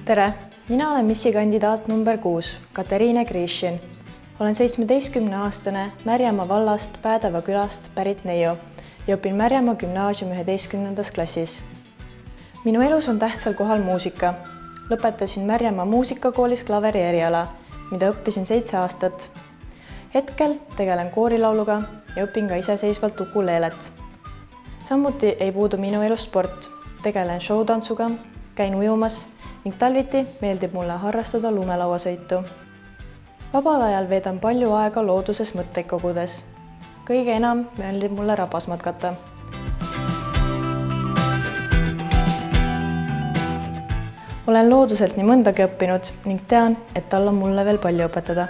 Tere! Mina olen missi kandidaat number 6, Katariina Grishin. Olen 17-aastane Märjamaa vallast Päädeva külast pärit neiu ja õpin Märjamaa gümnaasiumi 11. klassis. Minu elus on tähtsal kohal muusika. Lõpetasin Märjamaa muusikakoolis klaveri eriala, mida õppisin 7 aastat. Hetkel tegelen koorilauluga ja õpin ka iseseisvalt ukuleelet. Samuti ei puudu minu elus sport. Tegelen showtantsuga, käin ujumas ning talviti meeldib mulle harrastada lumelauasõitu. Vabal ajal veedan palju aega looduses mõtteid kogudes. Kõige enam meeldib mulle rabas matkata. Olen looduselt nii mõndagi õppinud ning tean, et tal on mulle veel palju õpetada.